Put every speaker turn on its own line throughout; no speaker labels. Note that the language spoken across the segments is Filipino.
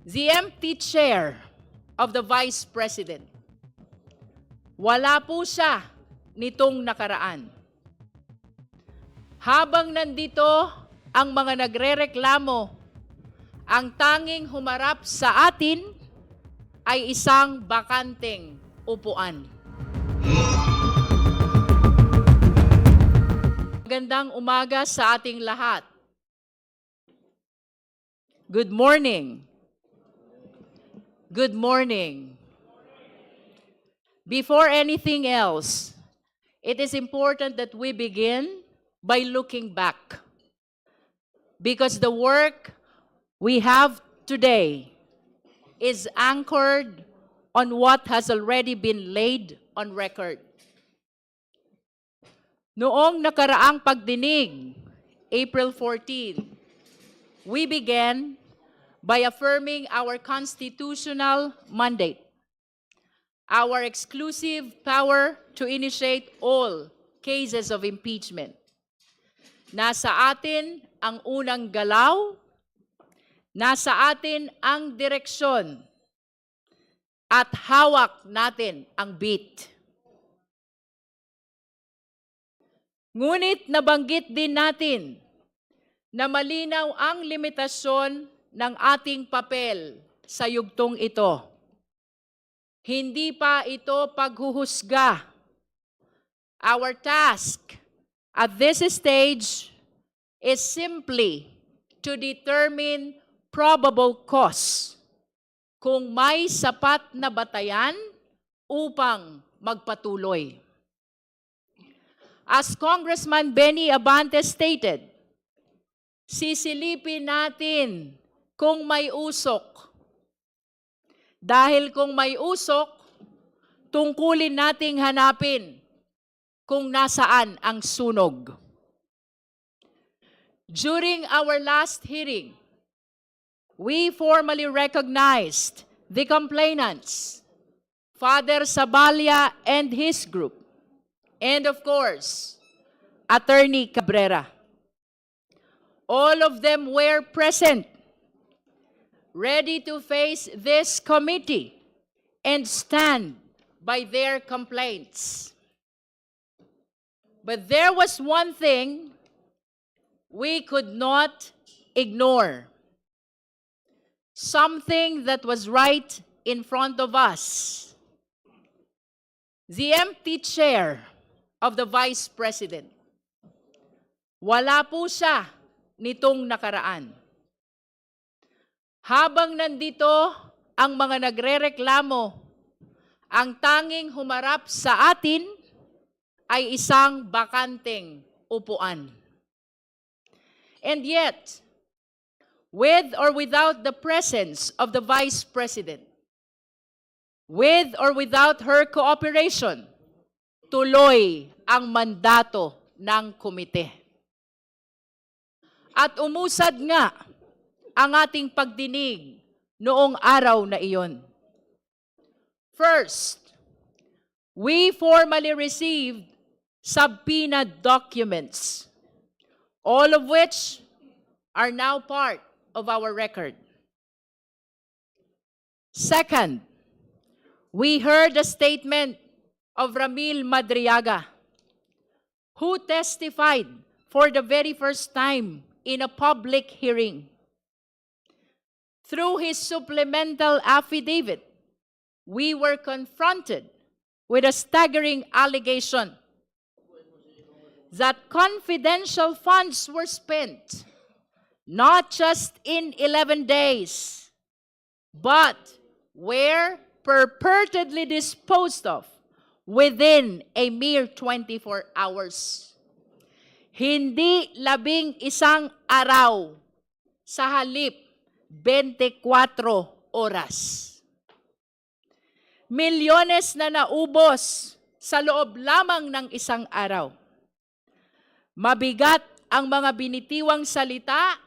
The empty chair of the Vice President. Wala po siya nitong nakaraan. Habang nandito ang mga nagrereklamo, ang tanging humarap sa atin ay isang bakanteng upuan. Magandang umaga sa ating lahat. Good morning. Good morning. Before anything else, it is important that we begin by looking back. Because the work we have today is anchored on what has already been laid on record. Noong nakaraang pagdinig, April 14, we began by affirming our constitutional mandate, our exclusive power to initiate all cases of impeachment. Nasa atin ang unang galaw, nasa atin ang direksyon, at hawak natin ang beat. Ngunit nabanggit din natin na malinaw ang limitasyon ng ating papel sa yugtong ito. Hindi pa ito paghuhusga. Our task at this stage is simply to determine probable cause kung may sapat na batayan upang magpatuloy. As Congressman Benny Abante stated, sisilipin natin kung may usok. Dahil kung may usok, tungkulin nating hanapin kung nasaan ang sunog. During our last hearing, we formally recognized the complainants, Father Sabalya and his group, and of course, Attorney Cabrera. All of them were present, ready to face this committee and stand by their complaints. But there was one thing we could not ignore. Something that was right in front of us. The empty chair of the Vice President. Wala po siya nitong nakaraan. Habang nandito ang mga nagrereklamo, ang tanging humarap sa atin ay isang bakanteng upuan. And yet, with or without the presence of the Vice President, with or without her cooperation, tuloy ang mandato ng komite. At umusad nga ang ating pagdinig noong araw na iyon. First, we formally received subpoena documents, all of which are now part of our record. Second, we heard a statement of Ramil Madriaga, who testified for the very first time in a public hearing. Through his supplemental affidavit, we were confronted with a staggering allegation that confidential funds were spent not just in 11 days, but were purportedly disposed of within a mere 24 hours. Hindi 11 araw, sa halip 24 oras. Milyones na naubos sa loob lamang ng isang araw. Mabigat ang mga binitiwang salita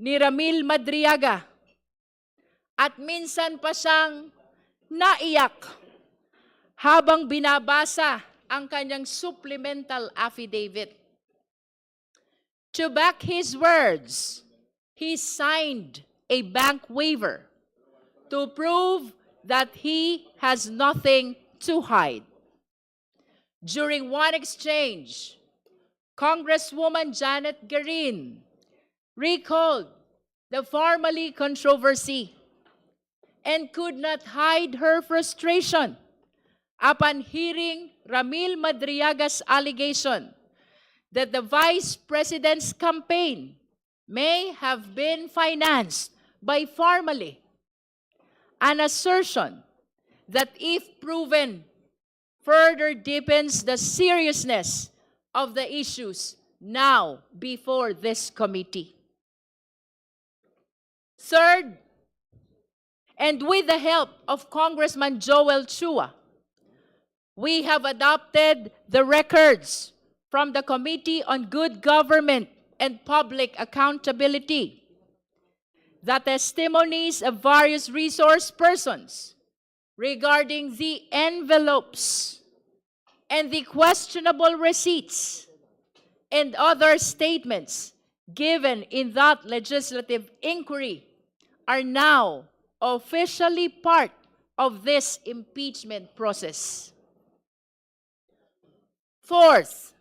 ni Ramil Madriaga at minsan pa siyang naiyak habang binabasa ang kanyang supplemental affidavit. To back his words, he signed a bank waiver to prove that he has nothing to hide. During one exchange, Congresswoman Janet Garin recalled the family controversy and could not hide her frustration upon hearing Ramil Madriaga's allegation that the Vice President's campaign may have been financed by family, an assertion that, if proven, further deepens the seriousness of the issues now before this committee. Third, and with the help of Congressman Joel Chua, we have adopted the records from the Committee on Good Government and Public Accountability, the testimonies of various resource persons regarding the envelopes and the questionable receipts and other statements given in that legislative inquiry are now officially part of this impeachment process. Fourth,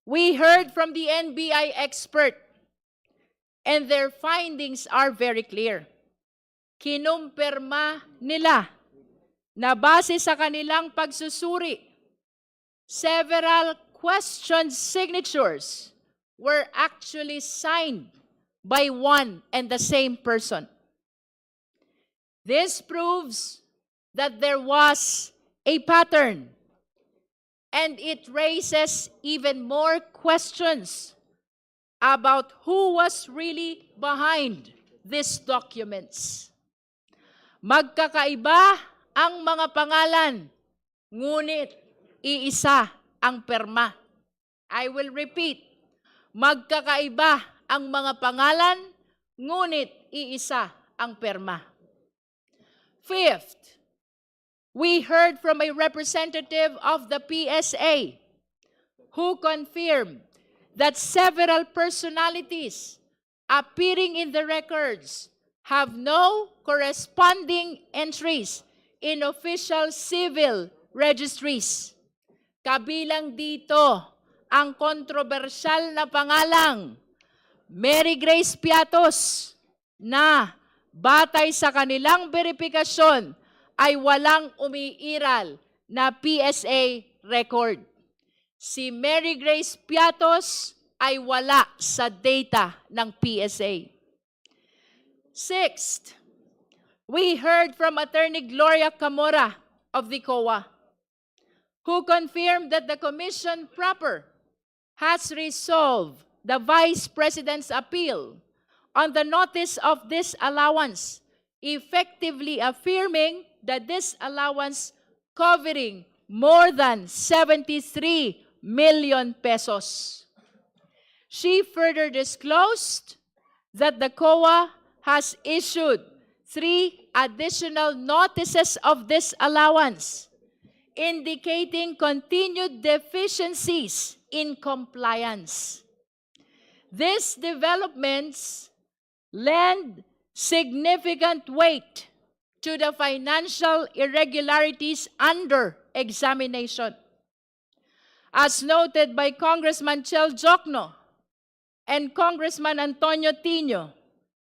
we heard from the NBI expert, and their findings are very clear. Kinumpirma nila na base sa kanilang pagsusuri, several question signatures were actually signed by one and the same person. This proves that there was a pattern, and it raises even more questions about who was really behind these documents. Magkakaiba ang mga pangalan, ngunit iisa ang perma. I will repeat. Magkakaiba ang mga pangalan, ngunit iisa ang perma. Fifth, we heard from a representative of the PSA who confirmed that several personalities appearing in the records have no corresponding entries in official civil registries. Kabilang dito ang kontrobersyal na pangalang Mary Grace Piatos na batay sa kanilang verifikasyon ay walang umiiral na PSA record. Si Mary Grace Piatos ay wala sa data ng PSA. Sixth, we heard from Attorney Gloria Camora of the COA, who confirmed that the Commission proper has resolved the Vice President's appeal on the notice of disallowance, effectively affirming that this allowance covering more than 73 million pesos. She further disclosed that the COA has issued 3 additional notices of disallowance, indicating continued deficiencies in compliance. These developments lend significant weight to the financial irregularities under examination. As noted by Congressman Chel Jokno and Congressman Antonio Tino,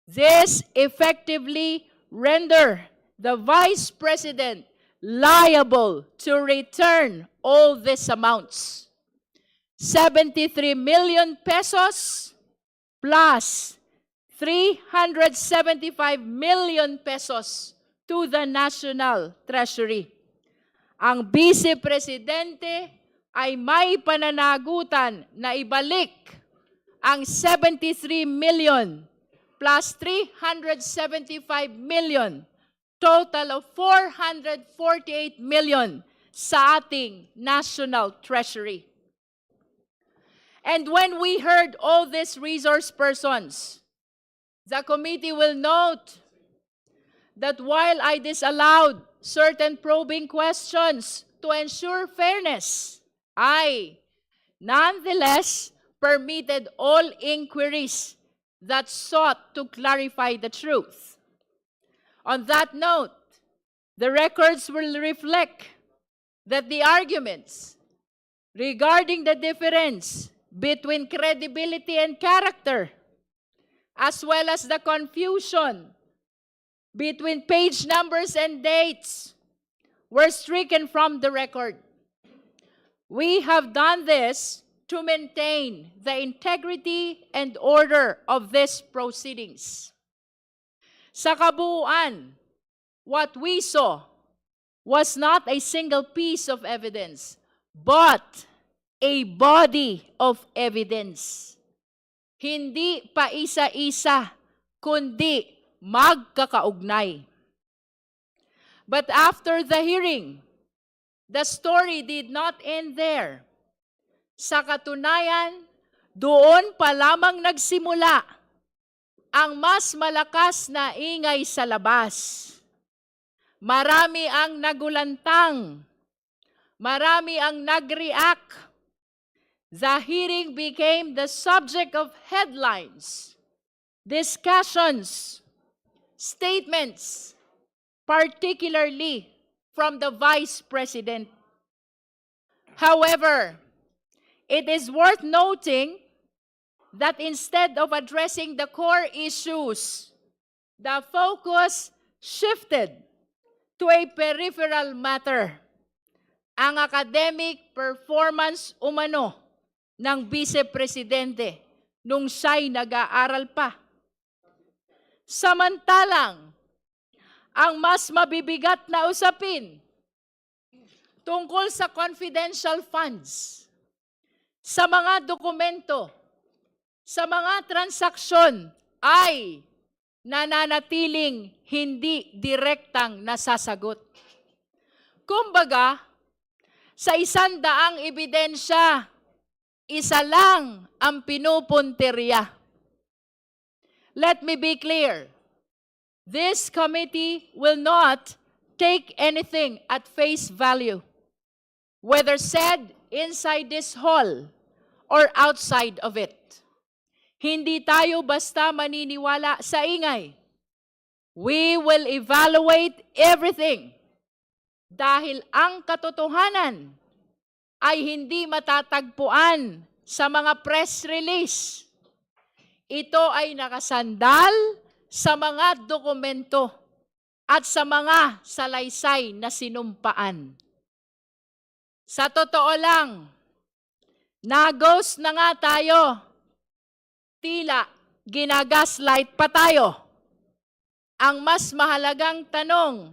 this effectively render the Vice President liable to return all these amounts. 73 million pesos plus 375 million pesos to the National Treasury. Ang Vice Presidente ay may pananagutan na ibalik ang 73 million plus 375 million, total of 448 million sa ating National Treasury. And when we heard all these resource persons, the committee will note that while I disallowed certain probing questions to ensure fairness, I nonetheless permitted all inquiries that sought to clarify the truth. On that note, the records will reflect that the arguments regarding the difference between credibility and character, as well as the confusion between page numbers and dates, were stricken from the record. We have done this to maintain the integrity and order of these proceedings. Sa kabuuan, what we saw was not a single piece of evidence, but a body of evidence. Hindi pa isa-isa, kundi magkakaugnay. But after the hearing, the story did not end there. Sa katunayan, doon pa lamang nagsimula ang mas malakas na ingay sa labas. Marami ang nagulantang. Marami ang nag-react. The hearing became the subject of headlines, discussions, statements, particularly from the Vice President. However, it is worth noting that instead of addressing the core issues, the focus shifted to a peripheral matter, ang academic performance umano ng Vice Presidente nung siya'y nag-aaral pa. Samantalang, ang mas mabibigat na usapin tungkol sa confidential funds, sa mga dokumento, sa mga transaksyon ay nananatiling hindi direktang nasasagot. Kumbaga, sa 100 ebidensya, isa lang ang pinupuntirya. Let me be clear. This committee will not take anything at face value, whether said inside this hall or outside of it. Hindi tayo basta maniniwala sa ingay. We will evaluate everything dahil ang katotohanan ay hindi matatagpuan sa mga press release. Ito ay nakasandal sa mga dokumento at sa mga salaysay na sinumpaan. Sa totoo lang, nagos na nga tayo. Tila ginagaslight pa tayo. Ang mas mahalagang tanong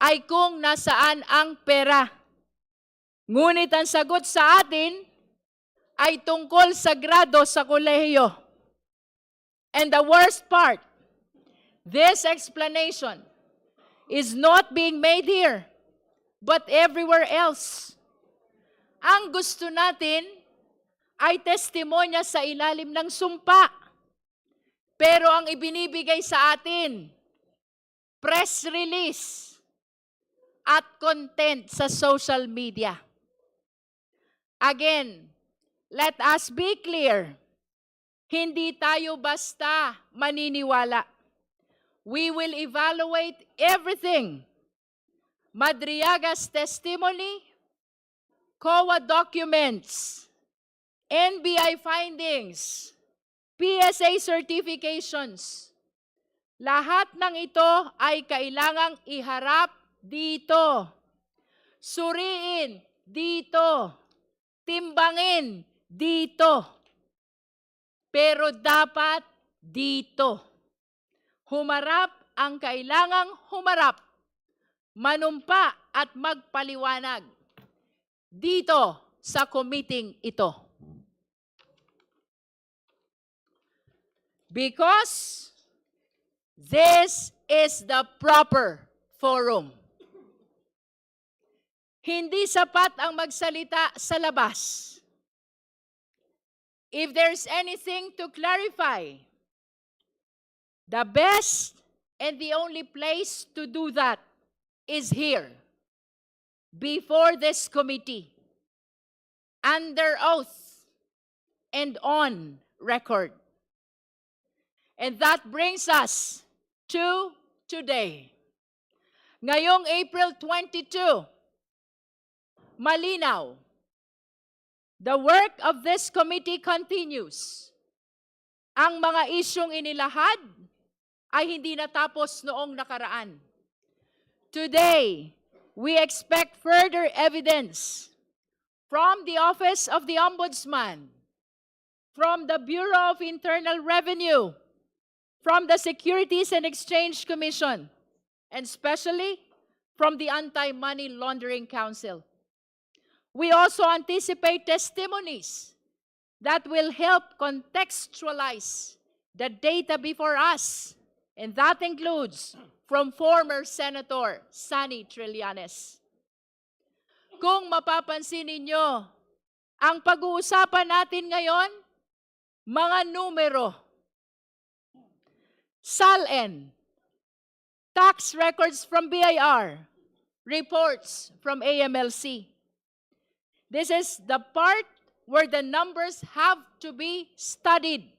ay kung nasaan ang pera. Ngunit ang sagot sa atin ay tungkol sa grado sa kolehiyo. And the worst part, this explanation is not being made here, but everywhere else. Ang gusto natin ay testimonya sa ilalim ng sumpa. Pero ang ibinibigay sa atin, press release at content sa social media. Again, let us be clear. Hindi tayo basta maniniwala. We will evaluate everything. Madriaga's testimony, COA documents, NBI findings, PSA certifications. Lahat ng ito ay kailangang iharap dito. Suriin dito. Timbangin dito. Pero dapat dito. Humarap ang kailangang humarap. Manumpa at magpaliwanag. Dito sa committee ito. Because this is the proper forum. Hindi sapat ang magsalita sa labas. If there's anything to clarify, the best and the only place to do that is here, before this committee, under oath and on record. And that brings us to today. Ngayong April 22, malinaw, the work of this committee continues. Ang mga isyong inilahad ay hindi natapos noong nakaraan. Today, we expect further evidence from the Office of the Ombudsman, from the Bureau of Internal Revenue, from the Securities and Exchange Commission, and especially from the Anti-Money Laundering Council. We also anticipate testimonies that will help contextualize the data before us, and that includes from former Senator Sonny Trillanes. Kung mapapansin ninyo, ang pag-uusapan natin ngayon, mga numero, SALN, tax records from BIR, reports from AMLC. This is the part where the numbers have to be studied,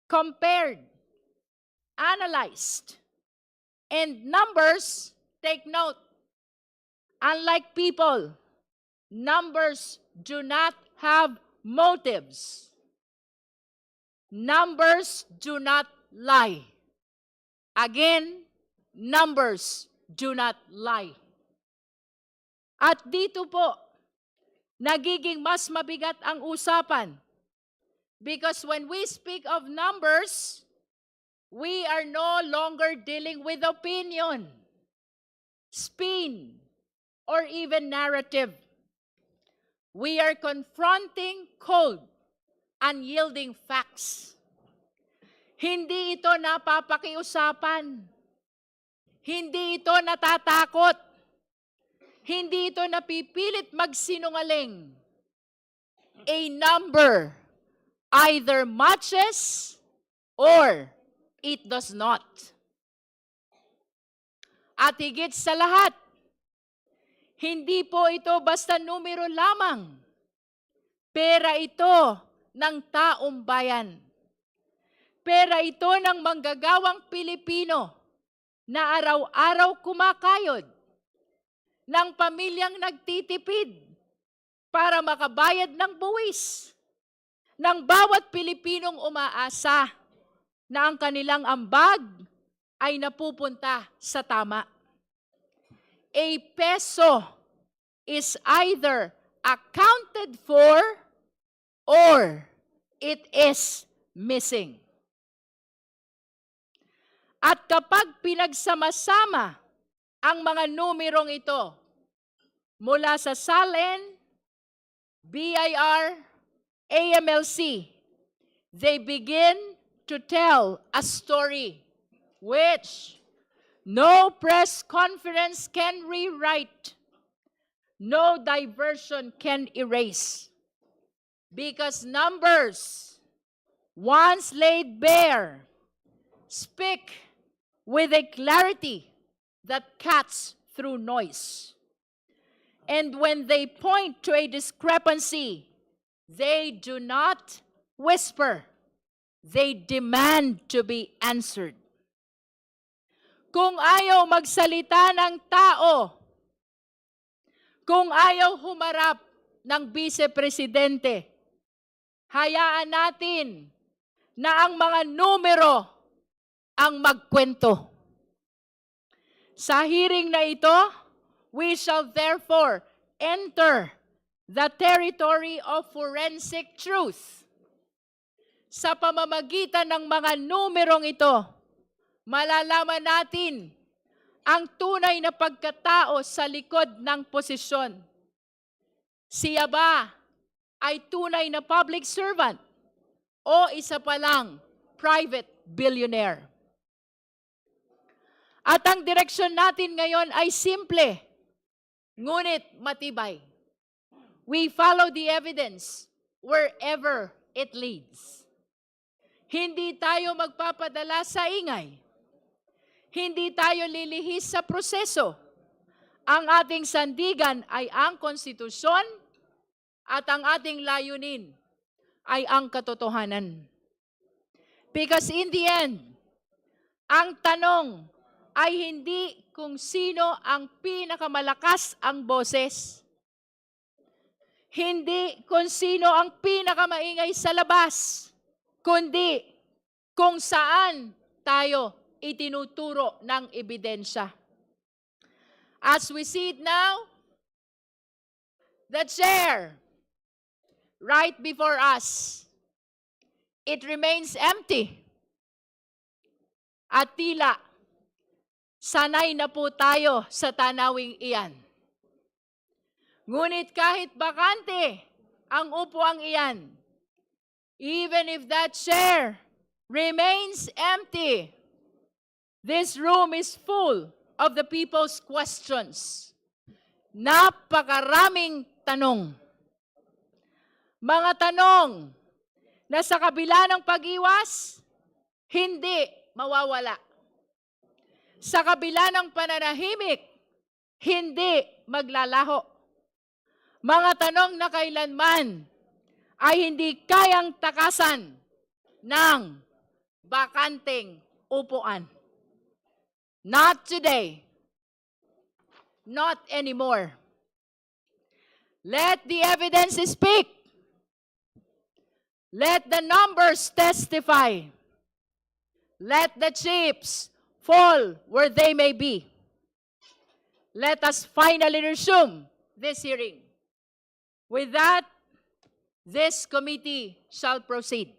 compared, analyzed. And numbers, take note, unlike people, numbers do not have motives. Numbers do not lie. Again, numbers do not lie. At dito po, nagiging mas mabigat ang usapan. Because when we speak of numbers, we are no longer dealing with opinion, spin, or even narrative. We are confronting cold, unyielding facts. Hindi ito napapakiusapan. Hindi ito natatakot. Hindi ito napipilit magsinungaling. A number either matches or it does not. At higit sa lahat, hindi po ito basta numero lamang. Pera ito ng taong bayan. Pera ito ng manggagawang Pilipino na araw-araw kumakayod, ng pamilyang nagtitipid para makabayad ng buwis, ng bawat Pilipinong umaasa na ang kanilang ambag ay napupunta sa tama. A peso is either accounted for or it is missing. At kapag pinagsama-sama ang mga numerong ito mula sa SALN, BIR, AMLC, they begin to tell a story which no press conference can rewrite, no diversion can erase. Because numbers, once laid bare, speak with a clarity that cuts through noise. And when they point to a discrepancy, they do not whisper. They demand to be answered. Kung ayaw magsalita ng tao, kung ayaw humarap ng vice-presidente, hayaan natin na ang mga numero ang magkwento. Sa hearing na ito, we shall therefore enter the territory of forensic truth. Sa pamamagitan ng mga numerong ito, malalaman natin ang tunay na pagkatao sa likod ng posisyon. Siya ba ay tunay na public servant o isa pa lang private billionaire? At ang direksyon natin ngayon ay simple, ngunit matibay. We follow the evidence wherever it leads. Hindi tayo magpapadala sa ingay. Hindi tayo lilihis sa proseso. Ang ating sandigan ay ang konstitusyon at ang ating layunin ay ang katotohanan. Because in the end, ang tanong ay hindi kung sino ang pinakamalakas ang boses. Hindi kung sino ang pinakamaingay sa labas, kundi kung saan tayo itinuturo ng ebidensya. As we see it now, the chair right before us, it remains empty. At tila, sanay na po tayo sa tanawing iyan. Ngunit kahit bakante ang upuang iyan, even if that chair remains empty, this room is full of the people's questions. Napakaraming tanong. Mga tanong na sa kabila ng pag-iwas, hindi mawawala. Sa kabila ng pananahimik, hindi maglalaho. Mga tanong na kailanman ay hindi kayang takasan ng bakanteng upuan. Not today. Not anymore. Let the evidence speak. Let the numbers testify. Let the chips fall where they may be. Let us finally resume this hearing. With that, this committee shall proceed.